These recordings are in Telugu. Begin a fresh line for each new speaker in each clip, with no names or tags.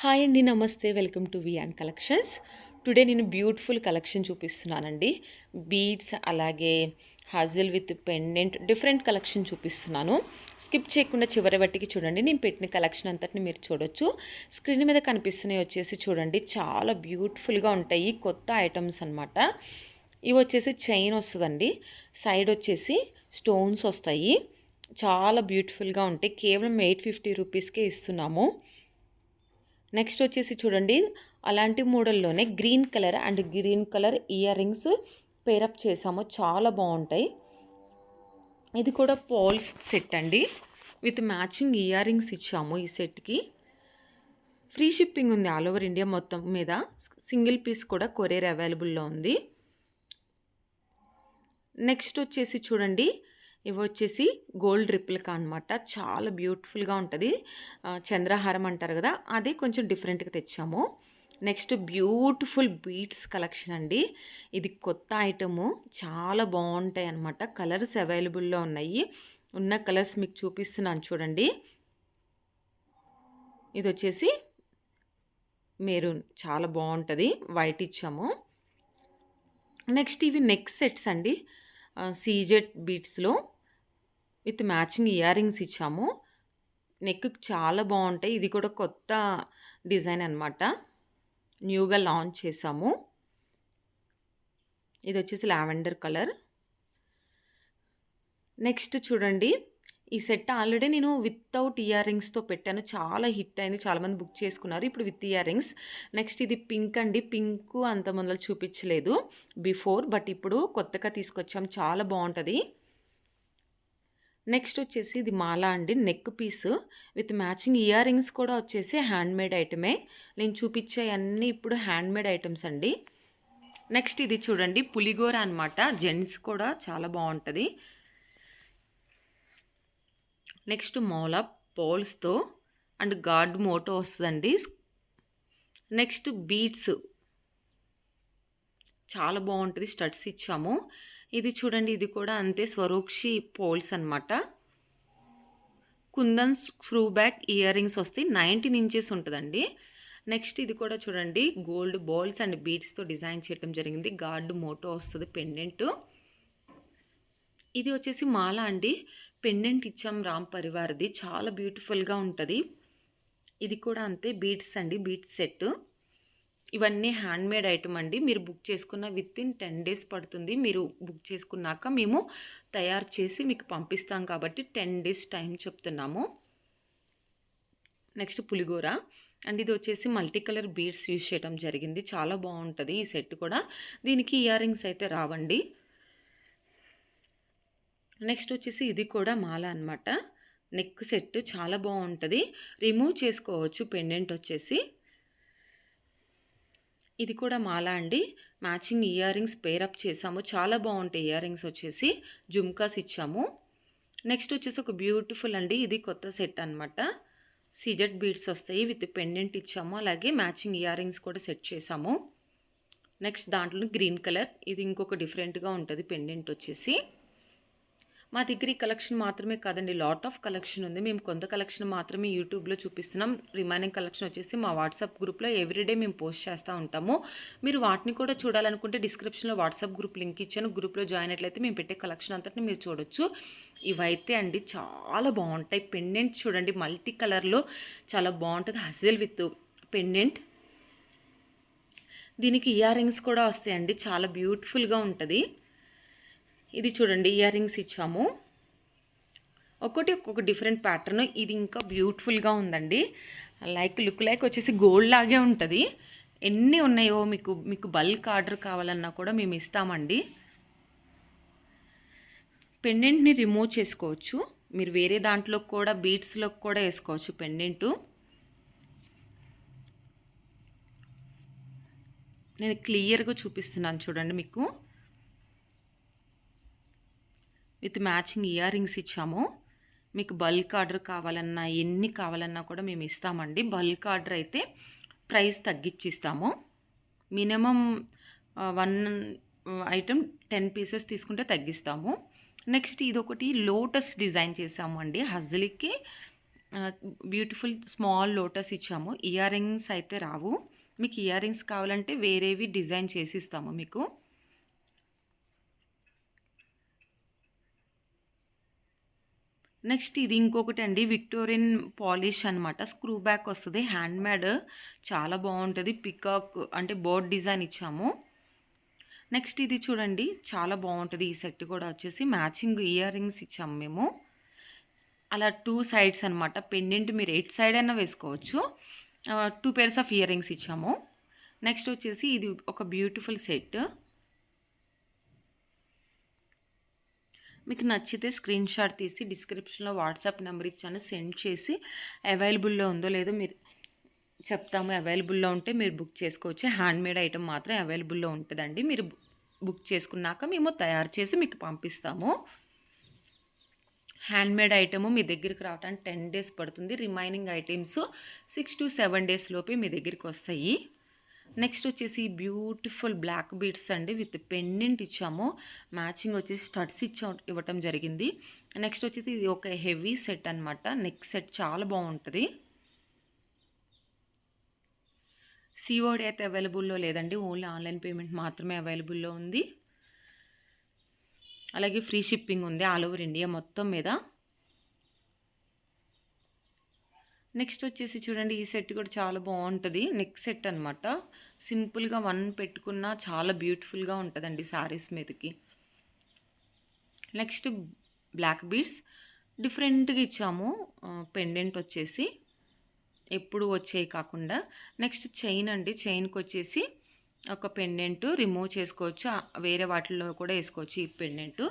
హాయ్ అండి. నమస్తే. Welcome to V and collections. Today నేను బ్యూటిఫుల్ కలెక్షన్ చూపిస్తున్నానండి. బీడ్స్ అలాగే హాజిల్ విత్ పెండెంట్ డిఫరెంట్ కలెక్షన్ చూపిస్తున్నాను. స్కిప్ చేయకుండా చివరి వట్టికి చూడండి. నేను పెట్టిన కలెక్షన్ అంతటిని మీరు చూడొచ్చు. స్క్రీన్ మీద కనిపిస్తున్నాయి వచ్చేసి చూడండి. చాలా బ్యూటిఫుల్గా ఉంటాయి. కొత్త ఐటమ్స్ అనమాట. ఇవి వచ్చేసి చైన్ వస్తుందండి. సైడ్ వచ్చేసి స్టోన్స్ వస్తాయి. చాలా బ్యూటిఫుల్గా ఉంటాయి. కేవలం 850 రూపీస్కే ఇస్తున్నాము. నెక్స్ట్ వచ్చేసి చూడండి, అలాంటి మోడల్లోనే green colour and green colour earrings pair up చేసాము. చాలా బాగుంటాయి. ఇది కూడా పోల్స్ సెట్ అండి. విత్ మ్యాచింగ్ ఇయర్ రింగ్స్ ఇచ్చాము. ఈ సెట్కి ఫ్రీ షిప్పింగ్ ఉంది ఆల్ ఓవర్ ఇండియా మొత్తం మీద. సింగిల్ పీస్ కూడా కొరియర్ అవైలబుల్లో ఉంది. నెక్స్ట్ వచ్చేసి చూడండి, ఇవి వచ్చేసి గోల్డ్ రిప్లికా అనమాట. చాలా బ్యూటిఫుల్గా ఉంటుంది. చంద్రహారం అంటారు కదా, అదే కొంచెం డిఫరెంట్గా తెచ్చాము. నెక్స్ట్ బ్యూటిఫుల్ బీడ్స్ కలెక్షన్ అండి. ఇది కొత్త ఐటము. చాలా బాగుంటాయి అన్నమాట. కలర్స్ అవైలబుల్లో ఉన్నాయి. ఉన్న కలర్స్ మీకు చూపిస్తున్నాను చూడండి. ఇది వచ్చేసి మెరూన్, చాలా బాగుంటుంది. వైట్ ఇచ్చాము. నెక్స్ట్ ఇవి నెక్ సెట్స్ అండి. సీజెడ్ బీడ్స్లో విత్ మ్యాచింగ్ ఇయర్ రింగ్స్ ఇచ్చాము. నెక్ చాలా బాగుంటాయి. ఇది కూడా కొత్త డిజైన్ అనమాట. న్యూగా లాంచ్ చేసాము. ఇది వచ్చేసి లావెండర్ కలర్. నెక్స్ట్ చూడండి, ఈ సెట్ ఆల్రెడీ నేను వితౌట్ ఇయర్ రింగ్స్తో పెట్టాను. చాలా హిట్ అయింది. చాలామంది బుక్ చేసుకున్నారు. ఇప్పుడు విత్ ఇయర్ రింగ్స్. నెక్స్ట్ ఇది పింక్ అండి. పింక్ అంత ముందర చూపించలేదు బిఫోర్, బట్ ఇప్పుడు కొత్తగా తీసుకొచ్చాం. చాలా బాగుంటుంది. నెక్స్ట్ వచ్చేసి ఇది మాలా అండి. Neck piece with matching earrings కూడా వచ్చేసి హ్యాండ్మేడ్ ఐటమే. నేను చూపించే అన్నీ ఇప్పుడు హ్యాండ్మేడ్ ఐటమ్స్ అండి. నెక్స్ట్ ఇది చూడండి, పులిగోర అనమాట. జెంట్స్ కూడా చాలా బాగుంటుంది. నెక్స్ట్ మోలా పోల్స్తో అండ్ గార్డ్ మోటో వస్తుందండి. నెక్స్ట్ బీడ్స్ చాలా బాగుంటుంది. స్టడ్స్ ఇచ్చాము. ఇది చూడండి, ఇది కూడా అంతే. స్వరూక్షి పోల్స్ అనమాట. Kundan screw back ear rings వస్తాయి. 19 ఇంచెస్ ఉంటుందండి. నెక్స్ట్ ఇది కూడా చూడండి, గోల్డ్ బాల్స్ అండ్ బీడ్స్తో డిజైన్ చేయడం జరిగింది. గార్డ్ మోటో వస్తుంది. పెండెంట్ ఇది వచ్చేసి మాల అండి. పెండెంట్ ఇచ్చాం రామ్ పరివార్ది. చాలా బ్యూటిఫుల్గా ఉంటుంది. ఇది కూడా అంతే. బీడ్స్ అండి. Beads set. ఇవన్నీ హ్యాండ్మేడ్ ఐటమ్ అండి. మీరు బుక్ చేసుకున్న విత్ ఇన్ 10 days పడుతుంది. మీరు బుక్ చేసుకున్నాక మేము తయారు చేసి మీకు పంపిస్తాం కాబట్టి 10 days టైం చెప్తున్నాము. నెక్స్ట్ పులిగోర అండ్ ఇది వచ్చేసి మల్టీ కలర్ బీడ్స్ యూజ్ చేయడం జరిగింది. చాలా బాగుంటుంది ఈ సెట్ కూడా. దీనికి ఇయర్ రింగ్స్ అయితే రావండి. నెక్స్ట్ వచ్చేసి ఇది కూడా మాల అనమాట. నెక్ సెట్ చాలా బాగుంటుంది. రిమూవ్ చేసుకోవచ్చు పెండెంట్ వచ్చేసి. ఇది కూడా మాల అండి. మ్యాచింగ్ ఇయర్ రింగ్స్ పేరప్ చేసాము. చాలా బాగుంటాయి ఇయర్ రింగ్స్ వచ్చేసి. జుమ్కాస్ ఇచ్చాము. నెక్స్ట్ వచ్చేసి ఒక బ్యూటిఫుల్ అండి. ఇది కొత్త సెట్ అనమాట. సీజెడ్ బీడ్స్ వస్తాయి. విత్ పెండెంట్ ఇచ్చాము. అలాగే మ్యాచింగ్ ఇయర్ రింగ్స్ కూడా సెట్ చేసాము. నెక్స్ట్ దాంట్లో గ్రీన్ కలర్. ఇది ఇంకొక డిఫరెంట్గా ఉంటుంది పెండెంట్ వచ్చేసి. మా దగ్గర ఈ కలెక్షన్ మాత్రమే కాదండి, లాట్ ఆఫ్ కలెక్షన్ ఉంది. మేము కొంత కలెక్షన్ మాత్రమే యూట్యూబ్లో చూపిస్తున్నాం. రిమైనింగ్ కలెక్షన్ వచ్చేసి మా వాట్సాప్ గ్రూప్లో ఎవ్రీడే మేము పోస్ట్ చేస్తూ ఉంటాము. మీరు వాటిని కూడా చూడాలనుకుంటే డిస్క్రిప్షన్లో వాట్సాప్ గ్రూప్ లింక్ ఇచ్చాను. గ్రూప్లో జాయిన్ అట్లయితే మేము పెట్టే కలెక్షన్ అంతటిని మీరు చూడొచ్చు. ఇవైతే అండి చాలా బాగుంటాయి. పెండెంట్ చూడండి, మల్టీ కలర్లో చాలా బాగుంటుంది. హజిల్ విత్ పెండెంట్. దీనికి ఇయర్ రింగ్స్ కూడా వస్తాయండి. చాలా బ్యూటిఫుల్గా ఉంటుంది. ఇది చూడండి, ఇయర్ రింగ్స్ ఇచ్చాము. ఒక్కొక్క డిఫరెంట్ ప్యాటర్న్. ఇది ఇంకా బ్యూటిఫుల్గా ఉందండి. లుక్ లైక్ వచ్చేసి గోల్డ్ లాగే ఉంటుంది. ఎన్ని ఉన్నాయో మీకు బల్క్ ఆర్డర్ కావాలన్నా కూడా మేము ఇస్తామండి. పెండెంట్ని రిమూవ్ చేసుకోవచ్చు. మీరు వేరే దాంట్లో కూడా బీడ్స్లో కూడా వేసుకోవచ్చు పెండెంటు. నేను క్లియర్గా చూపిస్తున్నాను చూడండి మీకు. విత్ మ్యాచింగ్ ఇయర్ రింగ్స్ ఇచ్చాము. మీకు బల్క్ ఆర్డర్ కావాలన్నా ఎన్ని కావాలన్నా కూడా మేము ఇస్తామండి. బల్క్ ఆర్డర్ అయితే ప్రైస్ తగ్గించిస్తాము. మినిమం 1 ఐటమ్ 10 పీసెస్ తీసుకుంటే తగ్గిస్తాము. నెక్స్ట్ ఇదొకటి లోటస్ డిజైన్ చేసాము అండి. హజిల్కి బ్యూటిఫుల్ స్మాల్ లోటస్ ఇచ్చాము. ఇయర్ రింగ్స్ అయితే రావు. మీకు ఇయర్ రింగ్స్ కావాలంటే వేరేవి డిజైన్ చేసిస్తాము మీకు. నెక్స్ట్ ఇది ఇంకొకటండి, విక్టోరియన్ పాలిష్ అనమాట. స్క్రూ బ్యాక్ వస్తది. హ్యాండ్‌మేడ్ చాలా బావుంటది. పికాక్ అంటే బర్డ్ డిజైన్ ఇచ్చాము. నెక్స్ట్ ఇది చూడండి, చాలా బావుంటది. ఈ సెట్ కూడా వచ్చేసి మ్యాచింగ్ ఇయర్ రింగ్స్ ఇచ్చాము మేము. అలా 2 సైడ్స్ అనమాట. పెండెంట్ మీరు ఎటు సైడ్ అయినా వేసుకోవచ్చు. 2 పెయిర్స్ ఆఫ్ ఇయర్ రింగ్స్ ఇచ్చాము. నెక్స్ట్ వచ్చేసి ఇది ఒక బ్యూటిఫుల్ సెట్. మీకు నచ్చితే స్క్రీన్ షాట్ తీసి డిస్క్రిప్షన్‌లో వాట్సాప్ నెంబర్ ఇచ్చాను. సెండ్ చేసి అవైలబుల్‌లో ఉందో లేదో మీరు చెప్తాము. అవైలబుల్‌లో ఉంటే మీరు బుక్ చేసుకోవచ్చు. హ్యాండ్‌మేడ్ ఐటెమ్ మాత్రం అవైలబుల్‌లో ఉంటదండి. మీరు బుక్ చేసుకున్నాక మేము తయారు చేసి మీకు పంపిస్తాము. హ్యాండ్‌మేడ్ ఐటెము మీ దగ్గరికి రావడానికి 10 డేస్ పడుతుంది. రిమైనింగ్ ఐటెమ్స్ 6-7 డేస్ లోపే మీ దగ్గరికి వస్తాయి. నెక్స్ట్ వచ్చేసి బ్యూటిఫుల్ బ్లాక్ బీడ్స్ అండి విత్ పెండెంట్ ఇచ్చాము. మ్యాచింగ్ వచ్చేసి స్టడ్స్ ఇవ్వటం జరిగింది. నెక్స్ట్ వచ్చేసి ఇది ఒక హెవీ సెట్ అనమాట. నెక్ సెట్ చాలా బాగుంటుంది. సిఓడి అయితే అవైలబుల్లో లేదండి. ఓన్లీ ఆన్లైన్ పేమెంట్ మాత్రమే అవైలబుల్లో ఉంది. అలాగే ఫ్రీ షిప్పింగ్ ఉంది ఆల్ ఓవర్ ఇండియా మొత్తం మీద. నెక్స్ట్ వచ్చేసి చూడండి, ఈ సెట్ కూడా చాలా బాగుంటుంది. నెక్ సెట్ అనమాట. సింపుల్గా 1 పెట్టుకున్నా చాలా బ్యూటిఫుల్గా ఉంటుందండి శారీస్ మీదకి. నెక్స్ట్ బ్లాక్ బీడ్స్ డిఫరెంట్గా ఇచ్చాము. పెండెంట్ వచ్చేసి ఎప్పుడు వచ్చేవి కాకుండా. నెక్స్ట్ చైన్ అండి. చైన్కి వచ్చేసి ఒక పెండెంట్ రిమూవ్ చేసుకోవచ్చు. వేరే వాటిల్లో కూడా వేసుకోవచ్చు ఈ పెండెంట్.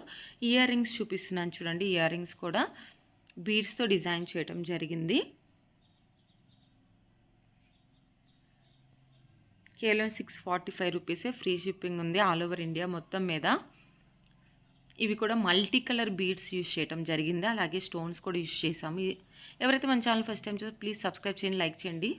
ఇయర్ రింగ్స్ చూపిస్తున్నాను చూడండి. ఇయర్ రింగ్స్ కూడా బీడ్స్తో డిజైన్ చేయడం జరిగింది. కేవలం 645 రూపీసే. ఫ్రీ షిప్పింగ్ ఉంది ఆల్ ఓవర్ ఇండియా మొత్తం మీద. ఇవి కూడా మల్టీ కలర్ బీడ్స్ యూజ్ చేయడం జరిగింది. అలాగే స్టోన్స్ కూడా యూజ్ చేసాము. ఎవరైతే మన ఛానల్ ఫస్ట్ టైం చూస్తే ప్లీజ్ సబ్స్క్రైబ్ చేయండి, లైక్ చేయండి.